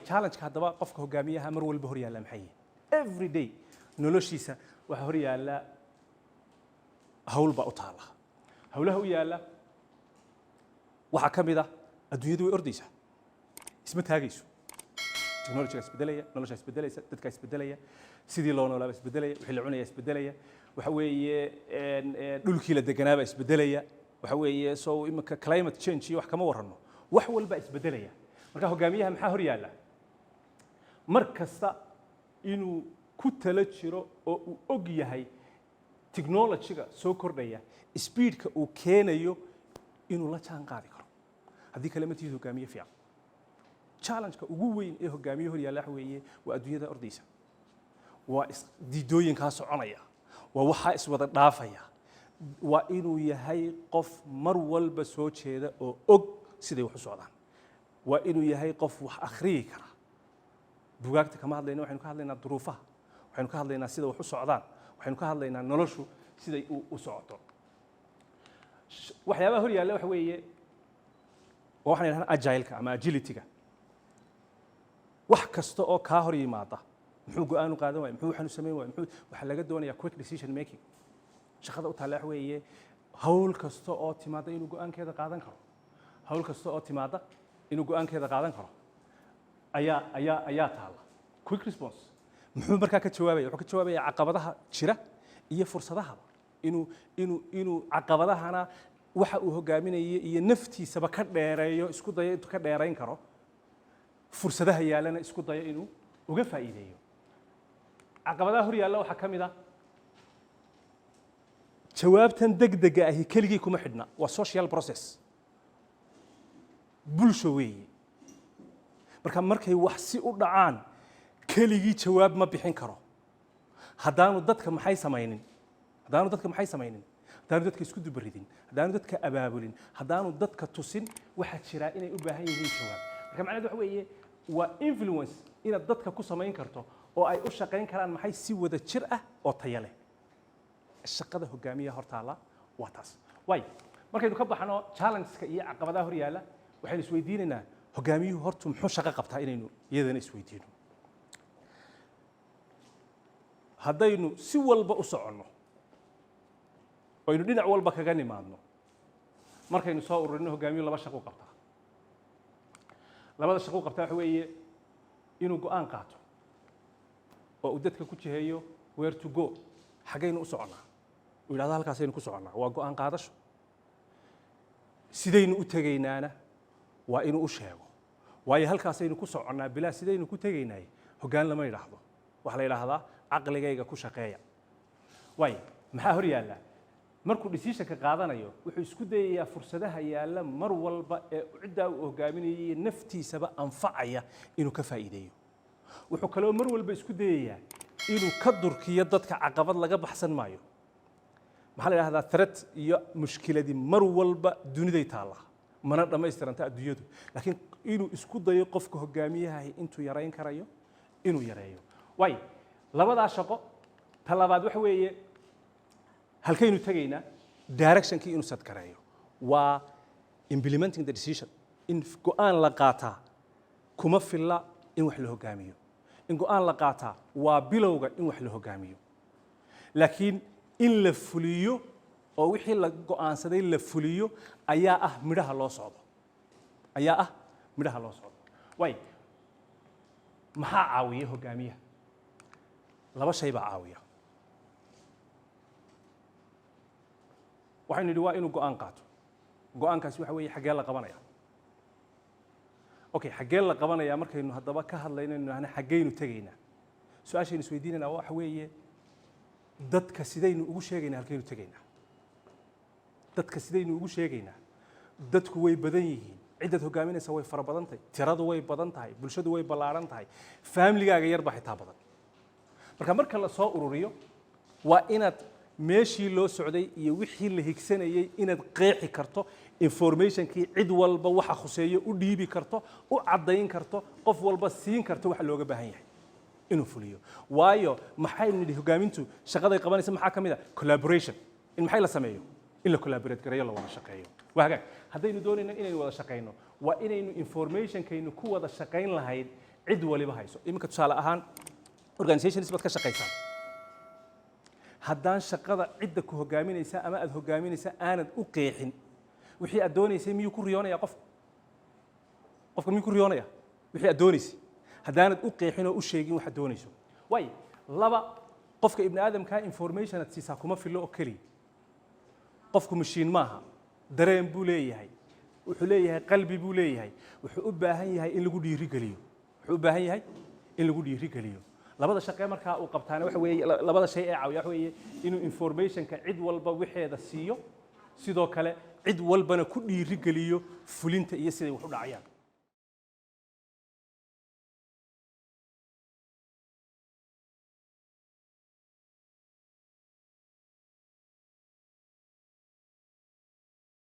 challenge ka hadaba qofka hogaamiyaha mar walba hor yaala maxay every day noloshiisa waxa hor yaala hawl ba u taala hawlaha u yaala waxa kamid ah adduunyadu way ordaysaa isma taagayso technology isbedelaya nolosha isbedelaysa dadka isbedelaya sidii loo noolaa isbedelaya wixii la cunaya isbedelaya waxa weeye dhulkii la deganaaba isbedelaya waxa weeye soo imika climate change iyo wax kama warano wax walba isbedelaya marka hogaamiyaha maxaa hor yaala mar kasta inuu ku tala jiro oo uu og yahay technology-ga soo kordhaya speed-ka uu keenayo inuu la jaan qaadi karo haddii kale ma tihiin hogaamiye fiican challenge-ka ugu weyn ee hogaamiye hor yaala waxa weeye waa adduunyada ordaysa waa diidooyinkaa soconaya waa waxaa iswada dhaafaya waa inuu yahay qof mar walba soo jeeda oo og siday wax u socdaan waa inuu yahay qof wax akhriyi kara bugaagta kama hadlayna waxaynu ka hadlaynaa duruufaha waxaynu ka hadlaynaa sida wax u socdaan waxaynu ka hadlaynaa noloshu siday u socoto waxyaabaha hor yaalla waxa weeye waxaan yidhahnaa agile-ka ama agility-ga wax kasta oo kaa hor yimaada muxuu go'aan u qaadan waaya muxuu waxaanu samayn waaya waxaa laga doonayaa quick decision making shaqada u taalla waxa weeye hawl kasta oo timaada inuu go'aankeeda qaadan karo hawl kasta oo timaada inuu go'aankeeda qaadan karo ayaa taalla quick response muxuu markaa ka jawaabaya wuxuu ka jawaabaya caqabadaha jira iyo fursadahaba inuu caqabadahana waxa uu hogaaminayay iyo naftiisaba ka dheereeyo isku dayo intuu ka dheerayn karo fursadaha yaalana isku dayo inuu uga faa'iideeyo caqabadaha hor yaalla waxaa ka mid ah jawaabtan degdega ahi keligii kuma xidhna waa social process bulsho weeye marka markay wax si u dhacaan keligii jawaab ma bixin karo haddaanu dadka maxay samaynin haddaanu dadka isku dubaridin haddaanu dadka abaabulin haddaanu dadka tusin waxaa jira inay u baahan yihiin jawaab marka macnaheedu waxa weeye waa influence inaad dadka ku samayn karto oo ay u shaqayn karaan maxay si wada jir ah oo tayo leh shaqada hogaamiyaha hortaala waa taas way markaynu ka baxno challenge-ka iyo caqabadaha hor yaalla waxaynu isweydiinaynaa hogaamiyuhu hortu muxuu shaqo qabtaa inaynu iyadana isweydiino haddaynu si walba u soconno aynu dhinac walba kaga nimaadno markaynu soo ururino hogaamiyuhu laba shaqo qabtaa labada shaqo qabtaa waxa weeye inuu go'aan qaato oo uu dadka ku jiheeyo where to go xagaynu u soconnaa uu yidhahdo halkaasaynu ku soconnaa waa go'aan qaadasho sidaynu u tegaynaana waa inuu u sheego waayo halkaasaynu ku soconnaa bilaa sidaynu ku tegaynaay hoggaan lama yidhaahdo waxaa la yidhaahdaa caqligayga ku shaqeeya waayo maxaa hor yaalla markuu decision-ka qaadanayo wuxuu isku dayayaa fursadaha yaalla mar walba ee ciddaa uu hogaaminayay naftiisaba anfacaya inuu ka faa'iideeyo wuxuu kaloo mar walba isku dayayaa inuu ka durkiyo dadka caqabad laga baxsan maayo maxaa la yidhahdaa threat iyo mushkiladii mar walba duniday taalla mana dhammaystiranta adduunyadu laakiin inuu isku dayo qofka hogaamiyaha intuu yarayn karayo inuu yareeyo waayo labadaa shaqo ta labaad waxa weeye halkaynu tegaynaa directionkii inuu sadkareeyo waa implementing the decision in go'aan la qaataa kuma filla in wax la hogaamiyo in go'aan la qaataa waa bilowga in wax la hogaamiyo laakiin in la fuliyo oo wixii la go'aansaday la fuliyo ayaa ah midhaha loo socdo way maxaa caawiya hogaamiyaha laba shay baa caawiya waxaynu nidhi waa inuu go'aan qaato go'aankaasi waxa weeye xaggee la qabanaya okay xaggee la qabanaya markaynu haddaba ka hadlaynayno ana xaggeynu tegaynaa su-aashaynu isweydiinaynaa waxa weeye dadka sidaynu ugu sheegaynaa halkaynu tegaynaa dadka sidaynu ugu sheegaynaa dadku way badan yihiin ciddaad hogaaminaysa way fara badan tahay tiradu way badan tahay bulshadu way ballaaran tahay faamiligaaga yar baa xitaa badan marka la soo ururiyo waa inaad meeshii loo socday iyo wixii la higsanayay inaad qeexi karto informationkii cid walba waxa khuseeyo u dhiibi karto u caddayn karto qof walba siin karto waxa looga baahan yahay inuu fuliyo waayo maxay nidhi hogaamintu shaqaday qabanaysa maxaa ka mid ah collaboration in maxay la sameeyo in la collaborate gareeyo la wada shaqeeyo waa hagaag haddaynu doonayno inaynu wada shaqeyno waa inaynu informationkaynu ku wada shaqayn lahayd cid waliba hayso iminka tusaale ahaan organizations baad ka shaqaysaan haddaan shaqada cidda ku hogaaminaysa ama aad hogaaminaysa aanad u qeexin wixii aad doonaysay miyuu ku riyoonaya qofka miyuu ku riyoonaya wixii aad doonaysay haddaanad u qeexin oo u sheegin waxaad doonayso waayo laba qofka ibni aadamkaa information aad siisaa kuma filo oo keliya qofku mashiin maaha dareen buu leeyahay wuxuu leeyahay qalbi buu leeyahay wuxuu u baahan yahay in lagu dhiirigeliyo labada shaqee markaa uu qabtaana waxa weeye labada shay ee caawiya waxa weeye inuu informationka cid walba wixeeda siiyo sidoo kale cid walbana ku dhiirigeliyo fulinta iyo siday wax u dhacayaan